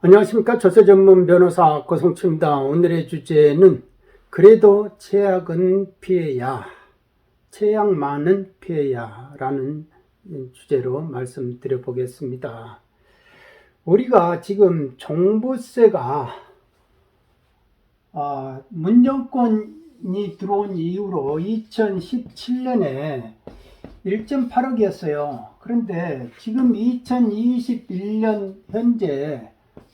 안녕하십니까. 조세 전문 변호사 고성춘입니다. 오늘의 주제는 그래도 최악은 피해야, 최악만은 피해야 라는 주제로 말씀드려 보겠습니다. 우리가 지금 종부세가 문정권이 들어온 이후로 2017년에 1.8억이었어요. 그런데 지금 2021년 현재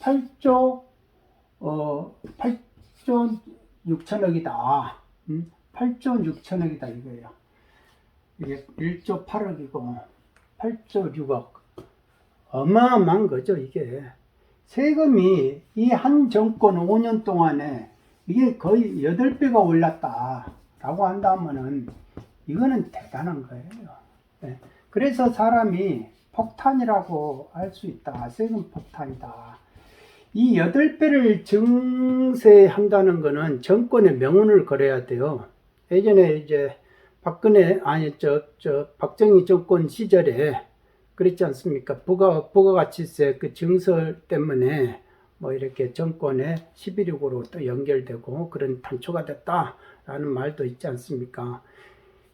8조 8조 6천억이다. 8조 6천억이다 이거예요. 이게 1조 8억이고 8조 6억. 어마어마한 거죠, 이게. 세금이 이 한 정권 5년 동안에 이게 거의 8배가 올랐다라고 한다면은 이거는 대단한 거예요. 네. 그래서 사람이 폭탄이라고 할 수 있다. 세금 폭탄이다. 이 8배를 증세한다는 거는 정권의 명운을 걸어야 돼요. 예전에 이제 박정희 정권 시절에 그랬지 않습니까? 부가가치세 그 증설 때문에 뭐 이렇게 정권의 11.6으로 또 연결되고 그런 단초가 됐다라는 말도 있지 않습니까?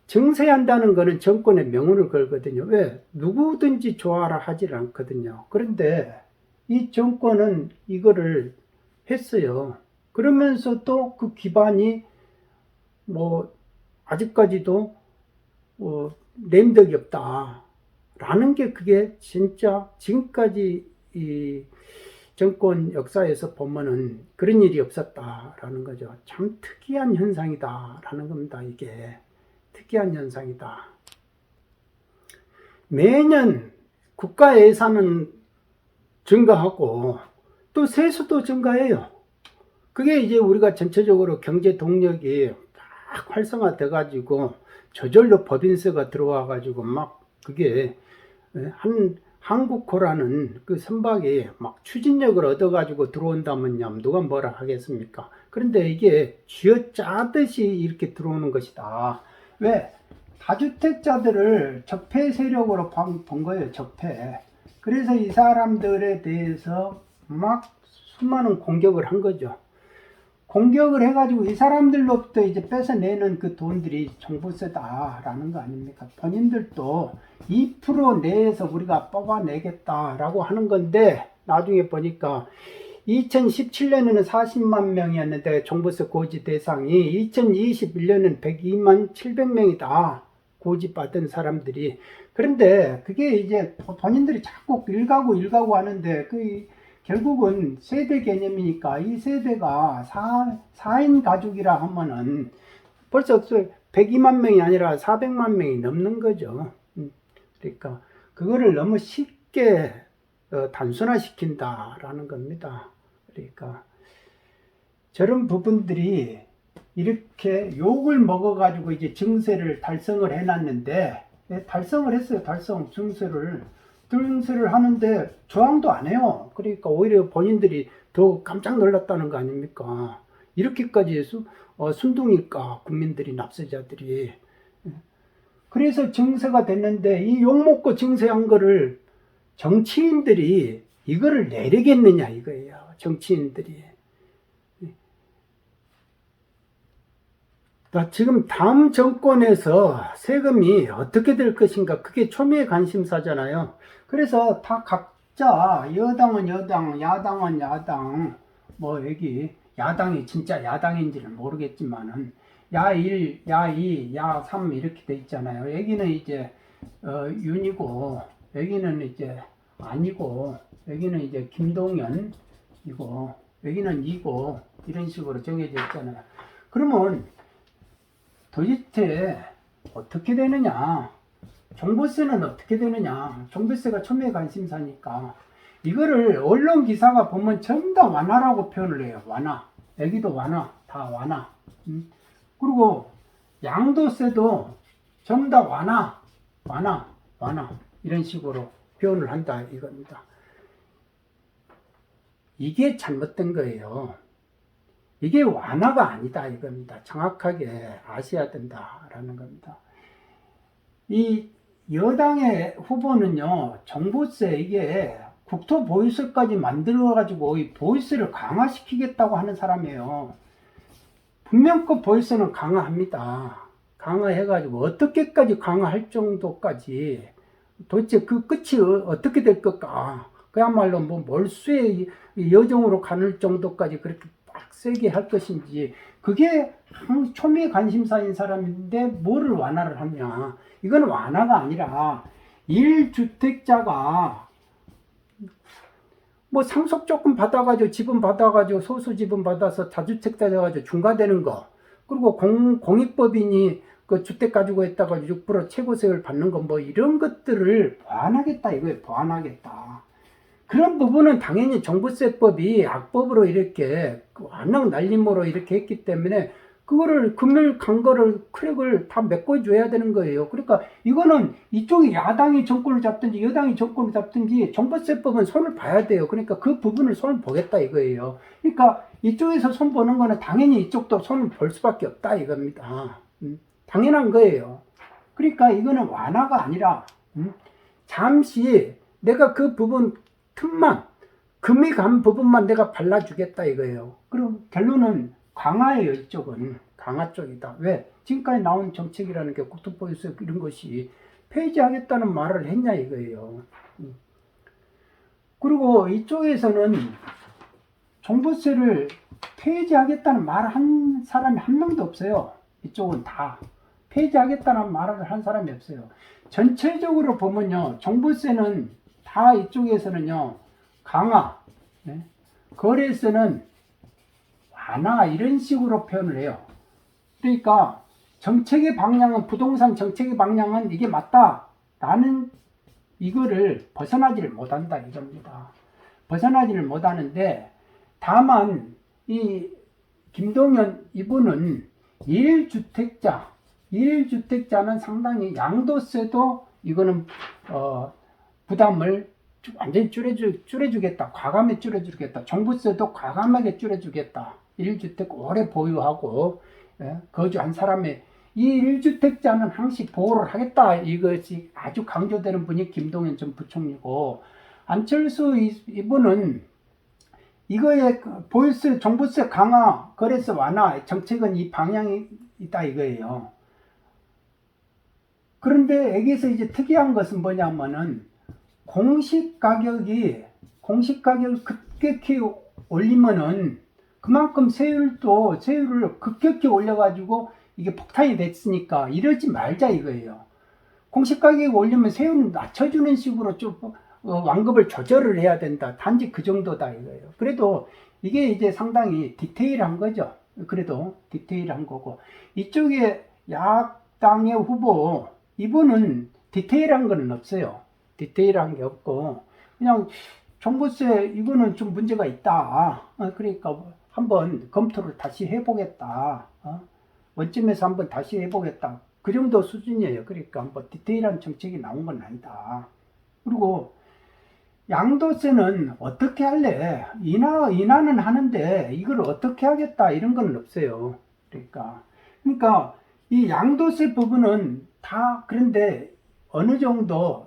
증세한다는 거는 정권의 명운을 걸거든요. 왜? 누구든지 좋아라 하질 않거든요. 그런데 이 정권은 이거를 했어요. 그러면서 또 그 기반이 뭐 아직까지도 낸 적이 없다라는 게 그게 진짜 지금까지 이 정권 역사에서 보면은 그런 일이 없었다라는 거죠. 참 특이한 현상이다라는 겁니다. 이게 특이한 현상이다. 매년 국가 예산은 증가하고 또 세수도 증가해요. 그게 이제 우리가 전체적으로 경제 동력이 막 활성화돼 가지고 저절로 법인세가 들어와 가지고 막 그게 한국호라는 그 선박이 막 추진력을 얻어 가지고 들어온다면요 누가 뭐라 하겠습니까? 그런데 이게 쥐어짜듯이 이렇게 들어오는 것이다. 왜? 다주택자들을 적폐 세력으로 본 거예요. 적폐. 그래서 이 사람들에 대해서 막 수많은 공격을 한 거죠. 공격을 해가지고 이 사람들로부터 이제 뺏어내는 그 돈들이 종부세다라는 거 아닙니까? 본인들도 2% 내에서 우리가 뽑아내겠다라고 하는 건데 나중에 보니까 2017년에는 40만 명이었는데 종부세 고지 대상이 2021년은 102만 700명이다. 고지받은 사람들이. 그런데 그게 이제 본인들이 자꾸 일가구 하는데 결국은 세대 개념이니까 이 세대가 4인 가족이라 하면은 벌써 102만 명이 아니라 400만 명이 넘는 거죠. 그러니까 그거를 너무 쉽게 단순화시킨다라는 겁니다. 그러니까 저런 부분들이 이렇게 욕을 먹어가지고 이제 증세를 달성을 해놨는데 달성을 했어요. 증세를 하는데 저항도 안 해요. 그러니까 오히려 본인들이 더 깜짝 놀랐다는 거 아닙니까? 이렇게까지 순둥일까 국민들이 납세자들이. 그래서 증세가 됐는데 이 욕먹고 증세한 거를 정치인들이 이거를 내리겠느냐 이거예요. 정치인들이. 지금 다음 정권에서 세금이 어떻게 될 것인가 그게 초미의 관심사잖아요. 그래서 다 각자 여당은 여당, 야당은 야당, 뭐 여기 야당이 진짜 야당인지는 모르겠지만은 야1, 야2, 야3 이렇게 돼 있잖아요. 여기는 이제 윤이고 여기는 이제 아니고 여기는 이제 김동연이고 여기는 이고 이런 식으로 정해져 있잖아요. 그러면 도대체 어떻게 되느냐? 종부세는 어떻게 되느냐? 종부세가 초미의 관심사니까 이거를 언론 기사가 보면 전부 다 완화라고 표현을 해요. 완화. 여기도 완화, 다 완화. 그리고 양도세도 전부 다 완화 이런 식으로 표현을 한다 이겁니다. 이게 잘못된 거예요. 이게 완화가 아니다 이겁니다. 정확하게 아셔야 된다라는 겁니다. 이 여당의 후보는요, 종부세 이게 국토 보유세까지 만들어가지고 이 보유세를 강화시키겠다고 하는 사람이에요. 분명 그 보유세는 강화합니다. 강화해가지고 어떻게까지 강화할 정도까지 도대체 그 끝이 어떻게 될 것까? 그야말로 뭐 몰수의 여정으로 가는 정도까지 그렇게 빡세게 할 것인지, 그게 초미의 관심사인 사람인데 뭐를 완화를 하냐? 이건 완화가 아니라 1주택자가 뭐 상속 조금 받아가지고 지분 받아가지고 소수 지분 받아서 다주택자 돼가지고 중과되는 거, 그리고 공익법인이 그 주택 가지고 있다가 6% 최고세율 받는 거, 뭐 이런 것들을 보완하겠다 이거예요. 보완하겠다. 그런 부분은 당연히 종부세법이 악법으로 이렇게 완악 날림으로 이렇게 했기 때문에 그거를 금일 간거를 크랙을 다 메꿔줘야 되는 거예요. 그러니까 이거는 이쪽이 야당이 정권을 잡든지 여당이 정권을 잡든지 종부세법은 손을 봐야 돼요. 그러니까 그 부분을 손을 보겠다 이거예요. 그러니까 이쪽에서 손 보는 거는 당연히 이쪽도 손을 볼 수밖에 없다 이겁니다. 당연한 거예요. 그러니까 이거는 완화가 아니라 잠시 내가 그 부분 틈만, 금이 간 부분만 내가 발라주겠다 이거예요. 그럼 결론은 강화예요. 이쪽은 강화 쪽이다. 왜? 지금까지 나온 정책이라는 게 국토보유세 이런 것이 폐지하겠다는 말을 했냐 이거예요. 그리고 이쪽에서는 종부세를 폐지하겠다는 말을 한 사람이 한 명도 없어요. 이쪽은 다 폐지하겠다는 말을 한 사람이 없어요. 전체적으로 보면요, 종부세는 다 이쪽에서는요 강화, 거래세는 완화 이런 식으로 표현을 해요. 그러니까 정책의 방향은, 부동산 정책의 방향은 이게 맞다 라는 이거를 벗어나지를 못한다 이겁니다. 벗어나지를 못하는데, 다만 이 김동연 이분은 1주택자는 상당히 양도세도 이거는 부담을 완전히 줄여주겠다. 과감하게 줄여주겠다. 종부세도 과감하게 줄여주겠다. 1주택 오래 보유하고 거주한 사람의 이 1주택자는 항시 보호를 하겠다. 이것이 아주 강조되는 분이 김동연 전 부총리고, 안철수 이분은 이거에 보유세, 종부세 강화, 거래세 완화 정책은 이 방향이 있다 이거예요. 그런데 여기서 이제 특이한 것은 뭐냐면은 공시가격을 급격히 올리면은 그만큼 세율을 급격히 올려가지고 이게 폭탄이 됐으니까 이러지 말자 이거예요. 공시가격이 올리면 세율을 낮춰주는 식으로 좀 완급을 조절을 해야 된다. 단지 그 정도다 이거예요. 그래도 이게 이제 상당히 디테일한 거죠. 그래도 디테일한 거고, 이쪽에 야당의 후보 이분은 디테일한 건 없어요. 디테일한 게 없고 그냥 종부세 이거는 좀 문제가 있다. 그러니까 한번 검토를 다시 해보겠다. 원점에서 한번 다시 해보겠다. 그 정도 수준이에요. 그러니까 뭐 디테일한 정책이 나온 건 아니다. 그리고 양도세는 어떻게 할래? 인하는 하는데 이걸 어떻게 하겠다 이런 건 없어요. 그러니까 이 양도세 부분은 다, 그런데 어느 정도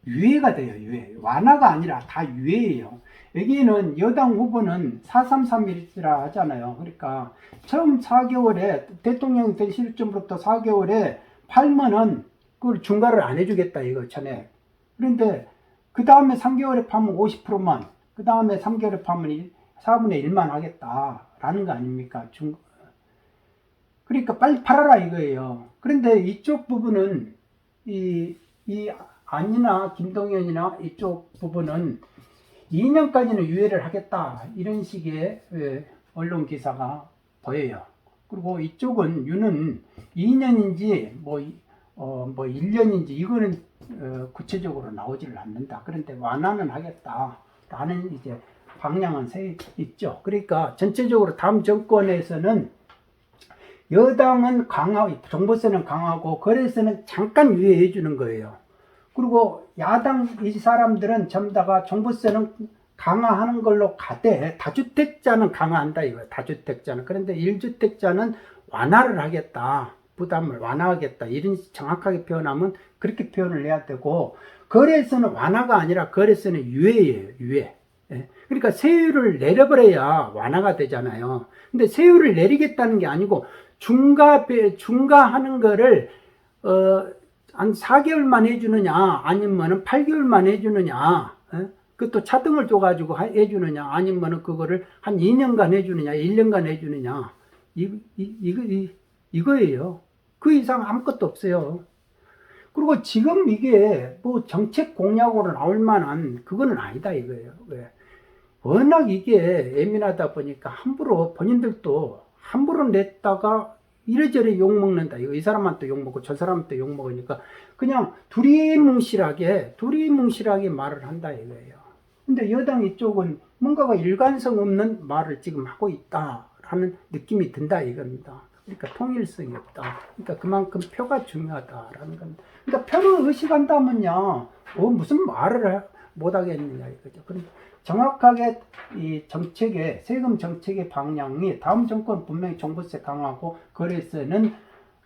유예가 돼요. 유예. 완화가 아니라 다 유예예요. 여기는 여당 후보는 433일이라 하잖아요. 그러니까 처음 4개월에 대통령이 된 시점부터 4개월에 팔면은 그걸 중과를 안 해주겠다 이거 전에. 그런데 그 다음에 3개월에 파면 50%만, 그 다음에 3개월에 파면 4분의 1만 하겠다라는 거 아닙니까? 그러니까 빨리 팔아라 이거예요. 그런데 이쪽 부분은 이 안이나 김동연이나 이쪽 부분은 2년까지는 유예를 하겠다 이런 식의 언론 기사가 보여요. 그리고 이쪽은 유는 2년인지 뭐 1년인지 이거는 구체적으로 나오지를 않는다. 그런데 완화는 하겠다라는 이제 방향은 세 있죠. 그러니까 전체적으로 다음 정권에서는 여당은 종부세는 강하고 거래세는 잠깐 유예해 주는 거예요. 그리고 야당 이 사람들은 전부 다가 종부세는 강화하는 걸로 가되 다주택자는 강화한다 이거예요. 다주택자는. 그런데 1주택자는 완화를 하겠다. 부담을 완화하겠다. 이런 정확하게 표현하면 그렇게 표현을 해야 되고, 거래세는 완화가 아니라 거래세는 유예예요, 유예. 예. 그러니까 세율을 내려버려야 완화가 되잖아요. 근데 세율을 내리겠다는 게 아니고 중과하는 거를 한 4개월만 해주느냐 아니면은 8개월만 해주느냐, 그것도 차등을 줘가지고 해주느냐 아니면은 그거를 한 2년간 해주느냐 1년간 해주느냐, 이거예요. 그 이상 아무것도 없어요. 그리고 지금 이게 뭐 정책 공약으로 나올 만한 그거는 아니다 이거예요. 왜? 워낙 이게 예민하다 보니까 함부로 본인들도 함부로 냈다가 이래저래 욕먹는다. 이 사람한테 욕먹고 저 사람한테 욕먹으니까 그냥 두리뭉실하게 말을 한다 이거예요. 근데 여당 이쪽은 뭔가가 일관성 없는 말을 지금 하고 있다라는 느낌이 든다 이겁니다. 그러니까 통일성이 없다. 그러니까 그만큼 표가 중요하다라는 겁니다. 그러니까 표를 의식한다면요, 무슨 말을 못 하겠느냐 이거죠. 그러니까 정확하게 이 정책의 세금 정책의 방향이 다음 정권 분명히 종부세 강화하고 거래세는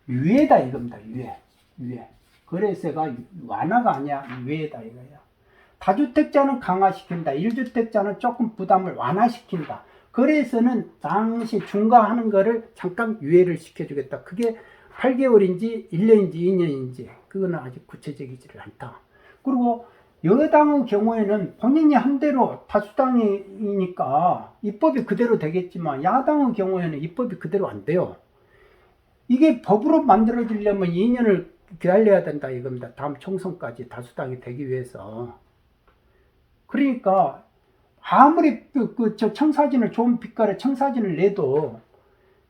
유예다 이겁니다. 유예. 거래세가 완화가 아니야 유예다 이거예요. 다주택자는 강화시킨다. 1주택자는 조금 부담을 완화시킨다. 거래세는 당시 중과하는 거를 잠깐 유예를 시켜주겠다. 그게 8개월인지 1년인지 2년인지 그거는 아직 구체적이지를 않다. 그리고 여당의 경우에는 본인이 한 대로 다수당이니까 입법이 그대로 되겠지만 야당의 경우에는 입법이 그대로 안 돼요. 이게 법으로 만들어지려면 2년을 기다려야 된다 이겁니다. 다음 총선까지 다수당이 되기 위해서. 그러니까 아무리 저 청사진을 좋은 빛깔의 청사진을 내도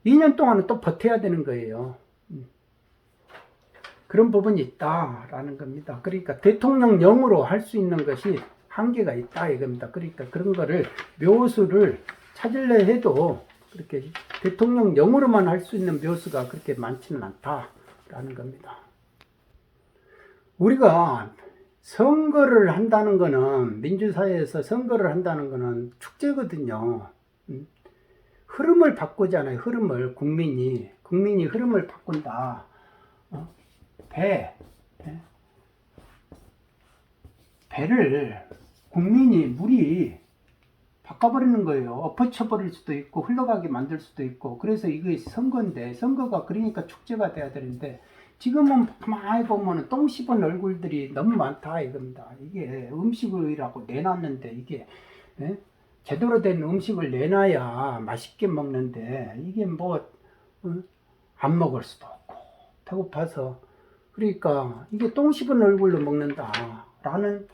2년 동안은 또 버텨야 되는 거예요. 그런 부분이 있다라는 겁니다. 그러니까 대통령령으로 할 수 있는 것이 한계가 있다 이겁니다. 그러니까 그런 거를 묘수를 찾으려 해도 그렇게 대통령령으로만 할 수 있는 묘수가 그렇게 많지는 않다라는 겁니다. 우리가 선거를 한다는 거는, 민주사회에서 선거를 한다는 거는 축제거든요. 흐름을 바꾸잖아요. 흐름을 국민이 흐름을 바꾼다. 배를 물이 바꿔버리는 거예요. 엎어쳐버릴 수도 있고 흘러가게 만들 수도 있고. 그래서 이게 선거인데, 선거가 그러니까 축제가 돼야 되는데 지금은 가만히 보면 똥 씹은 얼굴들이 너무 많다 이겁니다. 이게 음식이라고 내놨는데 이게 제대로 된 음식을 내놔야 맛있게 먹는데 이게 뭐 안 먹을 수도 없고 배고파서, 그러니까 이게 똥 씹은 얼굴로 먹는다라는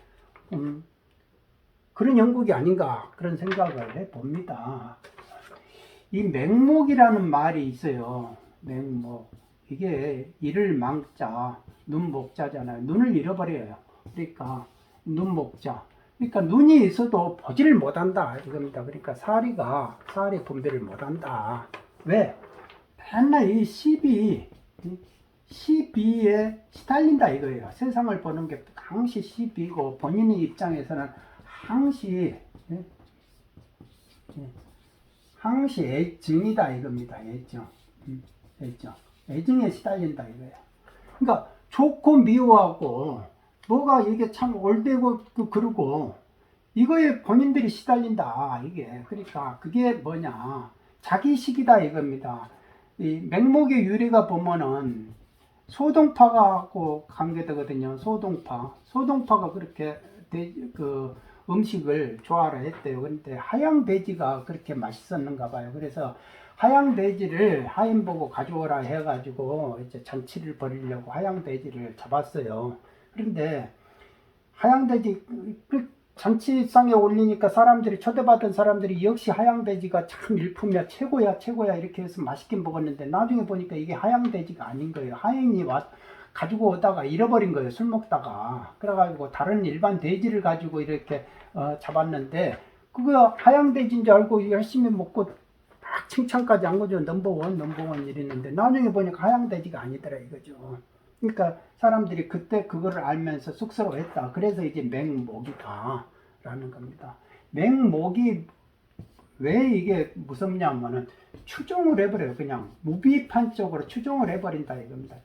그런 형국이 아닌가 그런 생각을 해봅니다. 이 맹목이라는 말이 있어요. 맹목. 이게 이를 망자, 눈목자잖아요. 눈을 잃어버려요. 그러니까 눈목자. 그러니까 눈이 있어도 보지를 못한다 이겁니다. 그러니까 사리 분별을 못한다. 왜? 맨날 이 시비에 시달린다 이거예요. 세상을 보는 게 항시 시비고 본인의 입장에서는 항시 애증이다 이겁니다. 애증에 시달린다 이거예요. 그러니까 좋고 미워하고 뭐가 이게 참 옳대고 그러고 이거에 본인들이 시달린다 이게. 그러니까 그게 뭐냐, 자기식이다 이겁니다. 이 맹목의 유래가 보면은 소동파하고 관계되거든요. 소동파가 그렇게 음식을 좋아하라 했대요. 그런데 하양돼지가 그렇게 맛있었는가 봐요. 그래서 하양돼지를 하인보고 가져오라 해가지고 이제 잔치를 벌이려고 하양돼지를 잡았어요. 그런데 하양돼지 잔치상에 올리니까 사람들이, 초대받은 사람들이 역시 하양돼지가 참 일품이야, 최고야 이렇게 해서 맛있게 먹었는데 나중에 보니까 이게 하양돼지가 아닌 거예요. 하인이 가지고 오다가 잃어버린 거예요. 술 먹다가. 그래가지고 다른 일반 돼지를 가지고 이렇게 잡았는데 그거 하양돼지인 줄 알고 열심히 먹고 막 칭찬까지 한 거죠. 넘버원 이랬는데 나중에 보니까 하양돼지가 아니더라 이거죠. 그러니까 사람들이 그때 그거를 알면서 쑥스러워했다. 그래서 이제 맹목이다 라는 겁니다. 맹목이 왜 이게 무섭냐면은 추종을 해버려요. 그냥 무비판적으로 추종을 해버린다 이겁니다.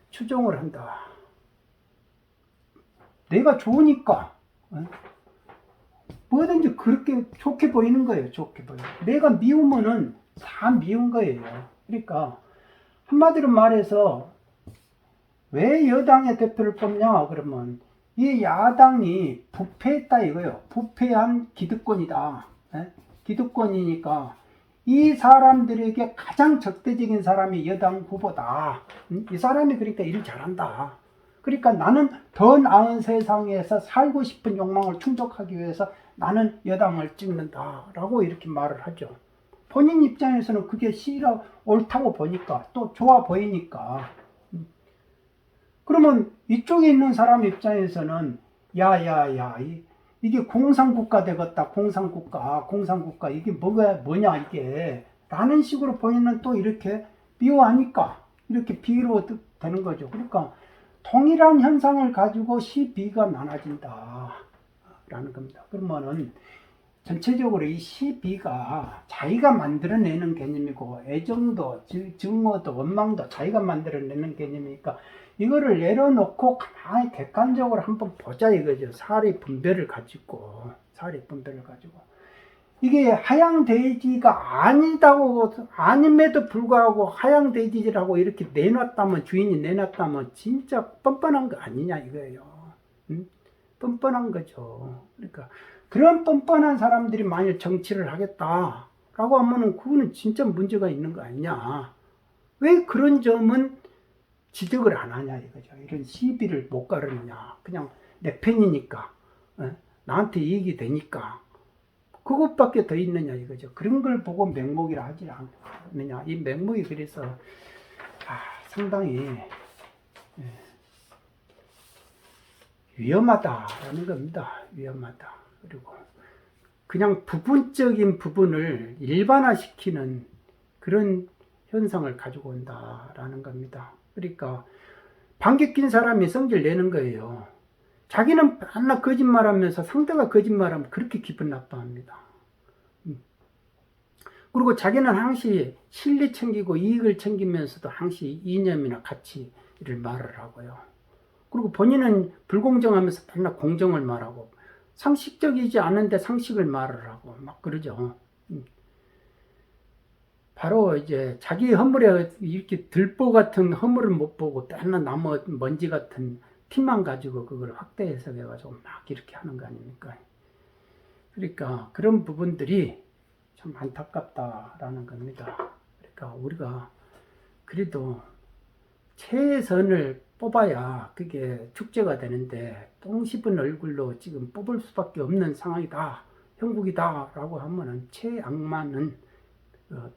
추종을 한다. 내가 좋으니까 뭐든지 그렇게 좋게 보이는 거예요. 좋게 보여. 내가 미우면은 다 미운 거예요. 그러니까 한마디로 말해서 왜 여당의 대표를 뽑냐 그러면 이 야당이 부패했다 이거예요. 부패한 기득권이다. 기득권이니까 이 사람들에게 가장 적대적인 사람이 여당 후보다. 이 사람이 그러니까 일을 잘한다. 그러니까 나는 더 나은 세상에서 살고 싶은 욕망을 충족하기 위해서 나는 여당을 찍는다 라고 이렇게 말을 하죠. 본인 입장에서는 그게 싫어 옳다고 보니까 또 좋아 보이니까. 그러면 이쪽에 있는 사람 입장에서는 야야야 이게 공산국가 되겠다. 공산국가 이게 뭐냐 이게 라는 식으로 본인은 또 이렇게 미워하니까 이렇게 비로 되는 거죠. 그러니까 동일한 현상을 가지고 시비가 많아진다 라는 겁니다. 그러면은 전체적으로 이 시비가 자기가 만들어내는 개념이고 애정도 증오도 원망도 자기가 만들어내는 개념이니까 이거를 내려놓고 가만히 객관적으로 한번 보자 이거죠. 사리 분별을 가지고 이게 하양돼지가 아님에도 불구하고 하양돼지라고 이렇게 내놨다면 주인이 내놨다면 진짜 뻔뻔한 거 아니냐 이거예요. 뻔뻔한 거죠. 그러니까 그런 뻔뻔한 사람들이 만일 정치를 하겠다라고 하면은 그거는 진짜 문제가 있는 거 아니냐. 왜 그런 점은 지적을 안 하냐 이거죠. 이런 시비를 못 가르느냐. 그냥 내 편이니까 나한테 이익이 되니까 그것밖에 더 있느냐 이거죠. 그런 걸 보고 맹목이라 하지 않느냐. 이 맹목이 그래서 상당히 위험하다라는 겁니다. 위험하다. 그리고 그냥 부분적인 부분을 일반화시키는 그런 현상을 가지고 온다라는 겁니다. 그러니까 방귀 낀 사람이 성질 내는 거예요. 자기는 맨날 거짓말하면서 상대가 거짓말하면 그렇게 기분 나빠합니다. 그리고 자기는 항시 실리 챙기고 이익을 챙기면서도 항시 이념이나 가치를 말을 하고요. 그리고 본인은 불공정하면서 맨날 공정을 말하고 상식적이지 않은데 상식을 말을 하고 막 그러죠. 바로 이제 자기 허물에 이렇게 들보 같은 허물을 못 보고 맨날 나무 먼지 같은 티만 가지고 그걸 확대 해석해가지고 막 이렇게 하는 거 아닙니까? 그러니까 그런 부분들이 참 안타깝다라는 겁니다. 그러니까 우리가 그래도 최선을 뽑아야 그게 축제가 되는데 똥 씹은 얼굴로 지금 뽑을 수밖에 없는 상황이다. 형국이다 라고 하면은 최악만은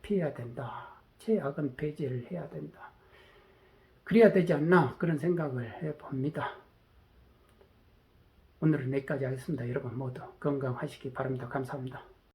피해야 된다. 최악은 배제를 해야 된다. 그래야 되지 않나 그런 생각을 해봅니다. 오늘은 여기까지 하겠습니다. 여러분 모두 건강하시기 바랍니다. 감사합니다.